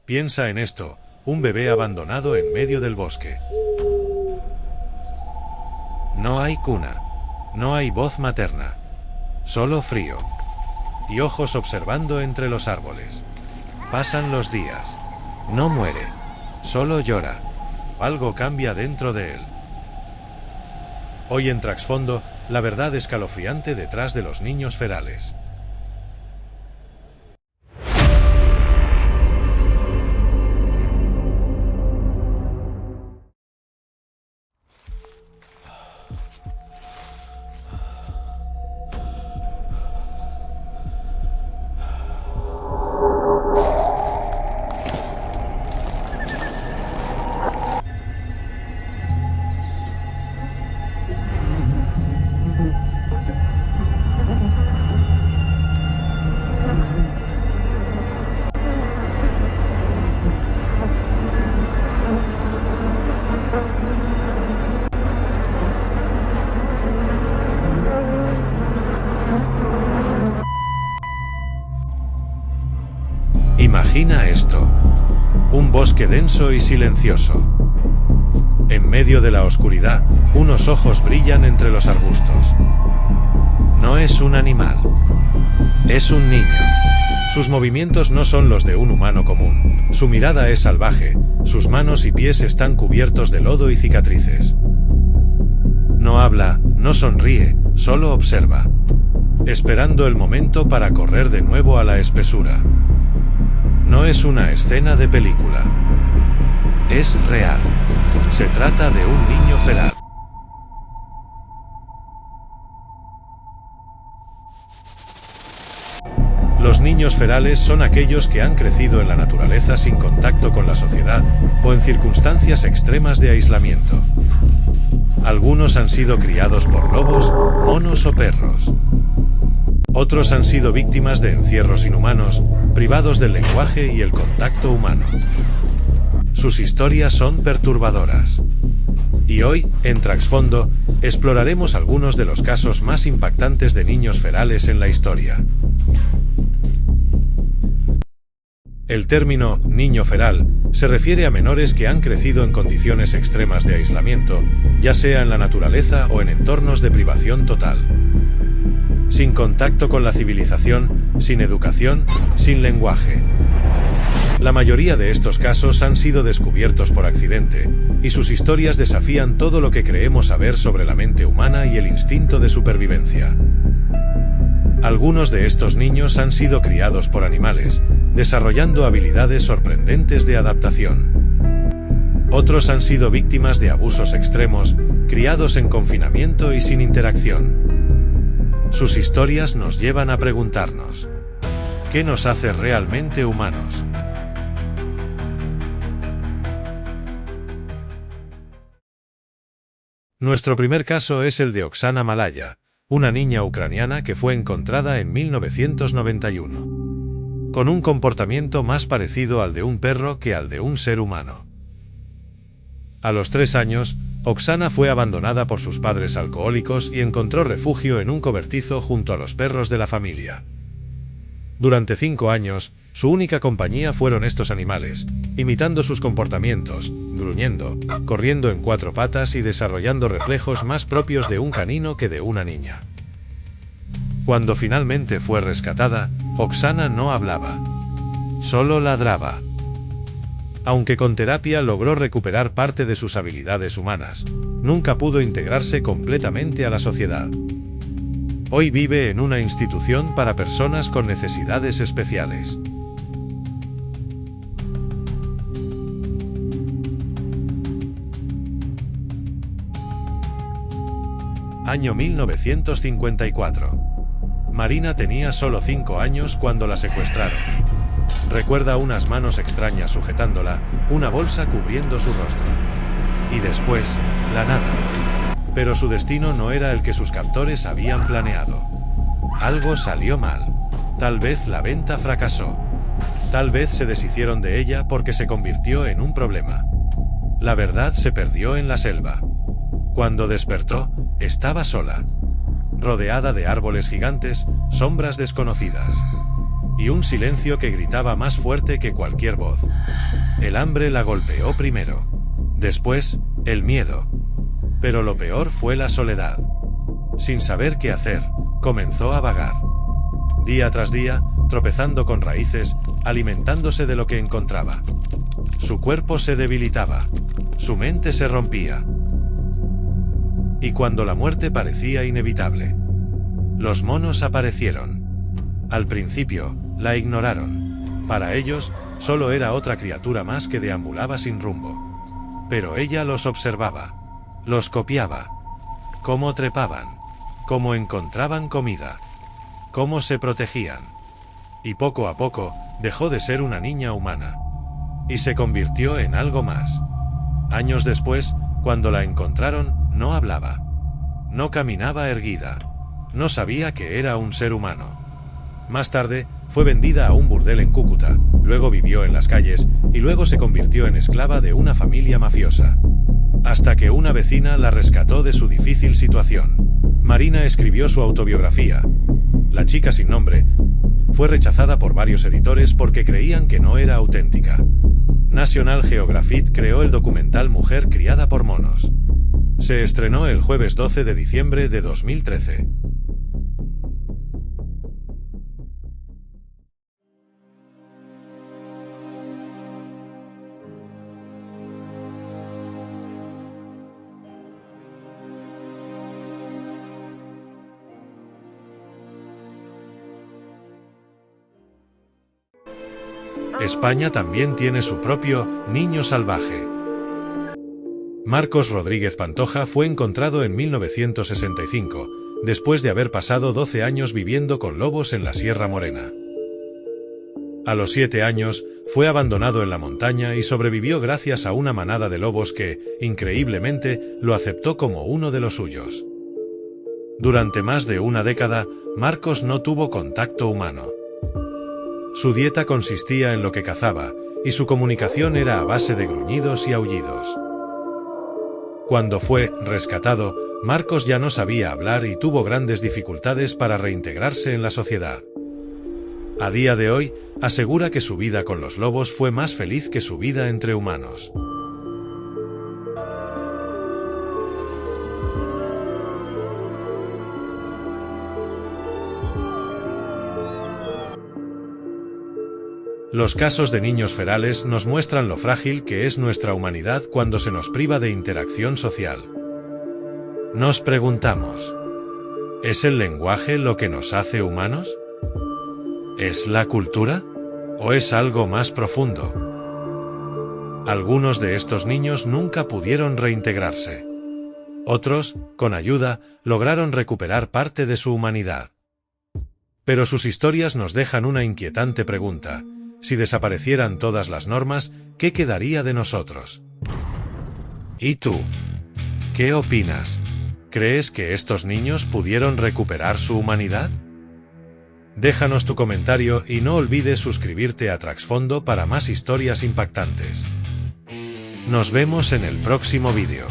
Piensa en esto, un bebé abandonado en medio del bosque. No hay cuna, no hay voz materna, solo frío. Y ojos observando entre los árboles. Pasan los días. No muere, solo llora. Algo cambia dentro de él. Hoy en Trasfondo, la verdad escalofriante detrás de los niños ferales. Imagina esto. Un bosque denso y silencioso. En medio de la oscuridad, unos ojos brillan entre los arbustos. No es un animal. Es un niño. Sus movimientos no son los de un humano común. Su mirada es salvaje. Sus manos y pies están cubiertos de lodo y cicatrices. No habla, no sonríe, solo observa. Esperando el momento para correr de nuevo a la espesura. No es una escena de película. Es real. Se trata de un niño feral. Los niños ferales son aquellos que han crecido en la naturaleza sin contacto con la sociedad o en circunstancias extremas de aislamiento. Algunos han sido criados por lobos, monos o perros. Otros han sido víctimas de encierros inhumanos, privados del lenguaje y el contacto humano. Sus historias son perturbadoras. Y hoy, en Trasfondo, exploraremos algunos de los casos más impactantes de niños ferales en la historia. El término niño feral se refiere a menores que han crecido en condiciones extremas de aislamiento, ya sea en la naturaleza o en entornos de privación total. Sin contacto con la civilización, sin educación, sin lenguaje. La mayoría de estos casos han sido descubiertos por accidente, y sus historias desafían todo lo que creemos saber sobre la mente humana y el instinto de supervivencia. Algunos de estos niños han sido criados por animales, desarrollando habilidades sorprendentes de adaptación. Otros han sido víctimas de abusos extremos, criados en confinamiento y sin interacción. Sus historias nos llevan a preguntarnos: ¿qué nos hace realmente humanos? Nuestro primer caso es el de Oksana Malaya, una niña ucraniana que fue encontrada en 1991, con un comportamiento más parecido al de un perro que al de un ser humano. A los 3 años, Oksana fue abandonada por sus padres alcohólicos y encontró refugio en un cobertizo junto a los perros de la familia. Durante 5 años, su única compañía fueron estos animales, imitando sus comportamientos, gruñendo, corriendo en 4 patas y desarrollando reflejos más propios de un canino que de una niña. Cuando finalmente fue rescatada, Oksana no hablaba. Solo ladraba. Aunque con terapia logró recuperar parte de sus habilidades humanas, nunca pudo integrarse completamente a la sociedad. Hoy vive en una institución para personas con necesidades especiales. Año 1954. Marina tenía solo 5 años cuando la secuestraron. Recuerda unas manos extrañas sujetándola, una bolsa cubriendo su rostro. Y después, la nada. Pero su destino no era el que sus captores habían planeado. Algo salió mal. Tal vez la venta fracasó. Tal vez se deshicieron de ella porque se convirtió en un problema. La verdad se perdió en la selva. Cuando despertó, estaba sola. Rodeada de árboles gigantes, sombras desconocidas. y un silencio que gritaba más fuerte que cualquier voz. El hambre la golpeó primero. Después, el miedo. Pero lo peor fue la soledad. Sin saber qué hacer, comenzó a vagar. Día tras día, tropezando con raíces, alimentándose de lo que encontraba. Su cuerpo se debilitaba. Su mente se rompía. Y cuando la muerte parecía inevitable, los monos aparecieron. Al principio, la ignoraron. Para ellos, solo era otra criatura más que deambulaba sin rumbo. Pero ella los observaba. Los copiaba. Cómo trepaban. Cómo encontraban comida. Cómo se protegían. Y poco a poco, dejó de ser una niña humana. Y se convirtió en algo más. Años después, cuando la encontraron, no hablaba. No caminaba erguida. No sabía que era un ser humano. Más tarde, fue vendida a un burdel en Cúcuta, luego vivió en las calles, y luego se convirtió en esclava de una familia mafiosa. Hasta que una vecina la rescató de su difícil situación. Marina escribió su autobiografía. La chica sin nombre fue rechazada por varios editores porque creían que no era auténtica. National Geographic creó el documental Mujer criada por monos. Se estrenó el jueves 12 de diciembre de 2013. España también tiene su propio niño salvaje. Marcos Rodríguez Pantoja fue encontrado en 1965, después de haber pasado 12 años viviendo con lobos en la Sierra Morena. A los 7 años, fue abandonado en la montaña y sobrevivió gracias a una manada de lobos que, increíblemente, lo aceptó como uno de los suyos. Durante más de una década, Marcos no tuvo contacto humano. Su dieta consistía en lo que cazaba, y su comunicación era a base de gruñidos y aullidos. Cuando fue rescatado, Marcos ya no sabía hablar y tuvo grandes dificultades para reintegrarse en la sociedad. A día de hoy, asegura que su vida con los lobos fue más feliz que su vida entre humanos. Los casos de niños ferales nos muestran lo frágil que es nuestra humanidad cuando se nos priva de interacción social. Nos preguntamos, ¿es el lenguaje lo que nos hace humanos? ¿Es la cultura? ¿O es algo más profundo? Algunos de estos niños nunca pudieron reintegrarse. Otros, con ayuda, lograron recuperar parte de su humanidad. Pero sus historias nos dejan una inquietante pregunta. Si desaparecieran todas las normas, ¿qué quedaría de nosotros? ¿Y tú? ¿Qué opinas? ¿Crees que estos niños pudieron recuperar su humanidad? Déjanos tu comentario y no olvides suscribirte a Trasfondo para más historias impactantes. Nos vemos en el próximo vídeo.